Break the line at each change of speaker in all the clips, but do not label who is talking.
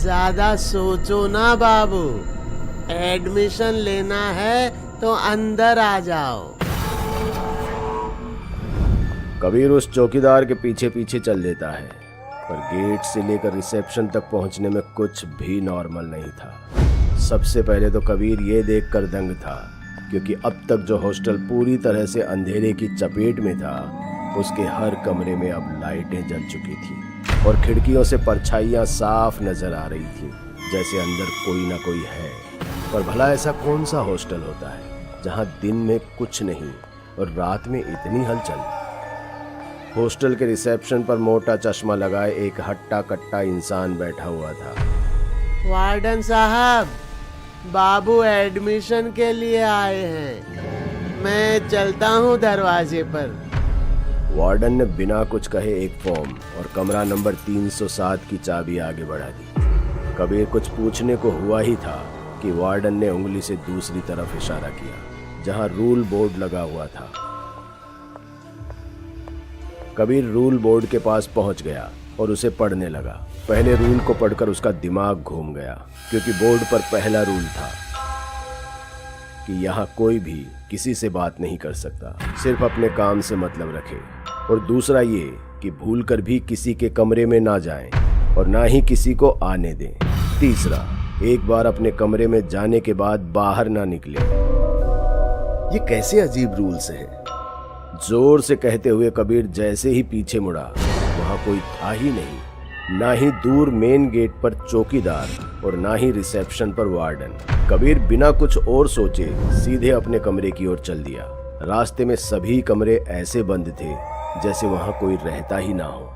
ज्यादा सोचो ना बाबू, एडमिशन लेना है तो अंदर आ जाओ।
कबीर उस चौकीदार के पीछे पीछे चल देता है, पर गेट से लेकर रिसेप्शन तक पहुंचने में कुछ भी नॉर्मल नहीं था। सबसे पहले तो कबीर ये देखकर दंग था, क्योंकि अब तक जो हॉस्टल पूरी तरह से अंधेरे की चपेट में था, उसके हर कमरे में अब लाइटें जल चुकी थी और खिड़कियों से परछाइयां साफ नजर आ रही थी, जैसे अंदर कोई ना कोई है। पर भला ऐसा कौन सा हॉस्टल होता है जहां दिन में कुछ नहीं और रात में इतनी हलचल। हॉस्टल के रिसेप्शन पर मोटा चश्मा लगाए एक हट्टा कट्टा इंसान बैठा हुआ था।
वार्डन साहब, बाबू एडमिशन के लिए आए हैं, मैं चलता हूँ दरवाजे पर।
वार्डन ने बिना कुछ कहे एक फॉर्म और कमरा नंबर 307 की चाबी आगे बढ़ा दी। कबीर कुछ पूछने को हुआ ही था कि वार्डन ने उंगली से दूसरी तरफ इशारा किया, जहां रूल बोर्ड लगा हुआ था। कबीर रूल बोर्ड के पास पहुंच गया और उसे पढ़ने लगा। पहले रूल को पढ़कर उसका दिमाग घूम गया, क्योंकि बोर्ड पर पहला रूल था कि यहाँ कोई भी किसी से बात नहीं कर सकता, सिर्फ अपने काम से मतलब रखे। और दूसरा ये कि भूलकर भी किसी के कमरे में ना जाएं और ना ही किसी को आने दें। तीसरा, एक बार अपने कमरे में जाने के बाद बाहर ना निकले। ये कैसे अजीब रूल्स हैं? जोर से कहते हुए कबीर जैसे ही पीछे मुड़ा, वहां कोई था ही नहीं, ना ही दूर मेन गेट पर चौकीदार और ना ही रिसेप्शन पर वार्डन। कबीर बिना कुछ और सोचे सीधे अपने कमरे की ओर चल दिया। रास्ते में सभी कमरे ऐसे बंद थे जैसे वहां कोई रहता ही ना हो।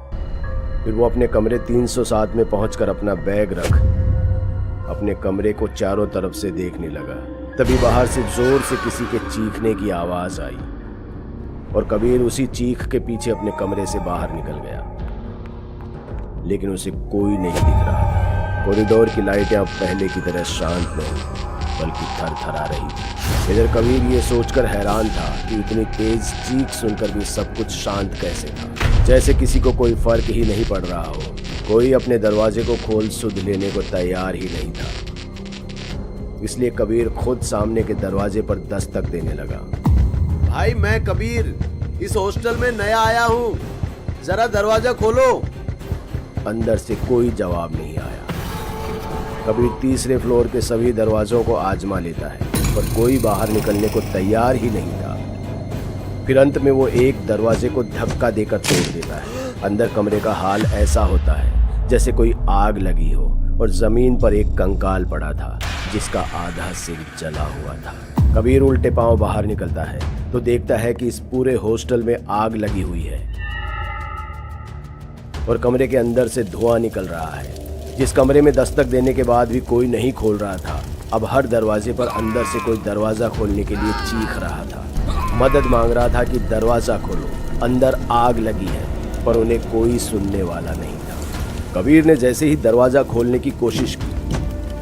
फिर वो अपने कमरे 307 में पहुंचकर अपना बैग रख अपने कमरे को चारों तरफ से देखने लगा। तभी बाहर से जोर से किसी के चीखने की आवाज आई और कबीर उसी चीख के पीछे अपने कमरे से बाहर निकल गया, लेकिन उसे कोई नहीं दिख रहा था। कॉरिडोर की लाइटें अब पहले की तरह शांत नहीं, बल्कि थरथरा रही थी। इधर कबीर ये सोचकर हैरान था कि इतनी तेज चीख सुनकर भी सब कुछ शांत कैसे था, जैसे किसी को कोई फर्क ही नहीं पड़ रहा हो। कोई अपने दरवाजे को खोल सुध लेने को तैयार ही नहीं था। इसलिए कबीर खुद सामने के दरवाजे पर दस्तक देने लगा।
भाई, मैं कबीर इस हॉस्टल में नया आया हूँ, जरा दरवाजा खोलो।
अंदर से कोई जवाब नहीं आया। कबीर तीसरे फ्लोर के सभी दरवाजों को आजमा लेता है, पर कोई बाहर निकलने को तैयार ही नहीं था। फिर अंत में वो एक दरवाजे को धक्का देकर तोड़ देता है। अंदर कमरे का हाल ऐसा होता है जैसे कोई आग लगी हो और जमीन पर एक कंकाल पड़ा था जिसका आधा सिर जला हुआ था। कबीर उल्टे पांव बाहर निकलता है तो देखता है कि इस पूरे हॉस्टल में आग लगी हुई है और कमरे के अंदर से धुआं निकल रहा है। जिस कमरे में दस्तक देने के बाद भी कोई नहीं खोल रहा था, अब हर दरवाजे पर अंदर से कोई दरवाजा खोलने के लिए चीख रहा था, मदद मांग रहा था कि दरवाजा खोलो, अंदर आग लगी है। पर उन्हें कोई सुनने वाला नहीं था। कबीर ने जैसे ही दरवाजा खोलने की कोशिश की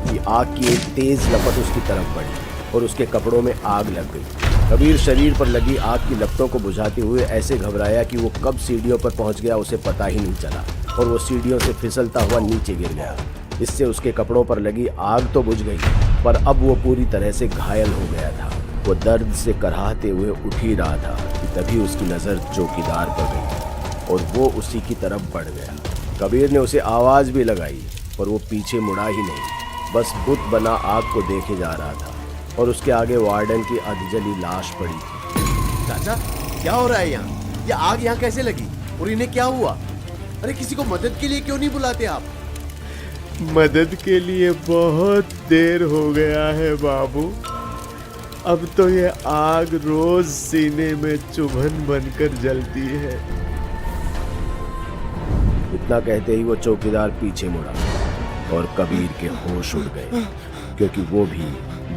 कि आग की एक तेज लपट उसकी तरफ बढ़ी और उसके कपड़ों में आग लग गई। कबीर शरीर पर लगी आग की लपटों को बुझाते हुए ऐसे घबराया कि वो कब सीढ़ियों पर पहुंच गया उसे पता ही नहीं चला और वो सीढ़ियों से फिसलता हुआ नीचे गिर गया। इससे उसके कपड़ों पर लगी आग तो बुझ गई, पर अब वो पूरी तरह से घायल हो गया था। वो दर्द से कराहते हुए उठ ही रहा था कि तभी उसकी नज़र चौकीदार पर गई और वो उसी की तरफ बढ़ गया। कबीर ने उसे आवाज़ भी लगाई, पर वो पीछे मुड़ा ही नहीं, बस बुत बना आग को देखे जा रहा था और उसके आगे वार्डन की अधजली लाश पड़ी थी।
चाचा, क्या हो रहा है यहाँ? ये आग यहाँ कैसे लगी और इन्हें क्या हुआ? अरे किसी को मदद के लिए क्यों नहीं बुलाते आप?
मदद के लिए बहुत देर हो गया है बाबू। अब तो ये आग रोज सीने में चुभन बनकर जलती है।
इतना कहते ही वो चौकीदार पीछे मुड़ा और कबीर के होश उड़ गए, क्योंकि वो भी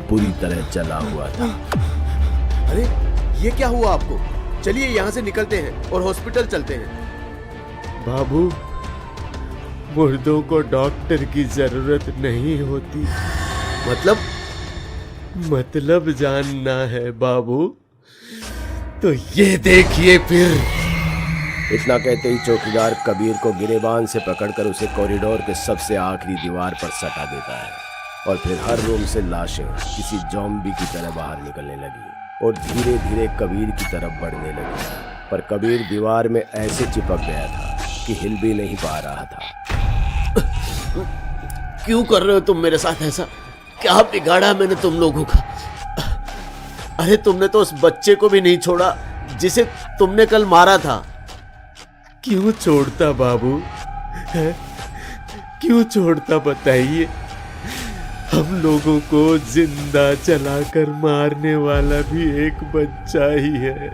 बुरी तरह जला हुआ था।
अरे ये क्या हुआ आपको? चलिए यहाँ से निकलते हैं और हॉस्पिटल चलते हैं।
बाबू, मुर्दों को डॉक्टर की जरूरत नहीं होती। मतलब जानना है बाबू? तो ये देखिए फिर।
इतना कहते ही चौकीदार कबीर को गिरेबान से पकड़कर उसे कॉरिडोर के सबसे आखिरी दीवार पर सटा देता है और फिर हर रूम से लाशें किसी जॉम्बी की तरह बाहर निकलने लगी और धीरे धीरे कबीर की तरफ बढ़ने लगी। पर कबीर दीवार में ऐसे चिपक गया था कि हिल भी नहीं पा रहा था।
क्यों कर रहे हो तुम मेरे साथ ऐसा? क्या बिगाड़ा मैंने तुम लोगों का? अरे तुमने तो उस बच्चे को भी नहीं छोड़ा जिसे तुमने कल मारा था।
क्यों छोड़ता बाबू है? क्यों छोड़ता बताइए? हम लोगों को जिंदा जलाकर मारने वाला भी एक बच्चा ही है।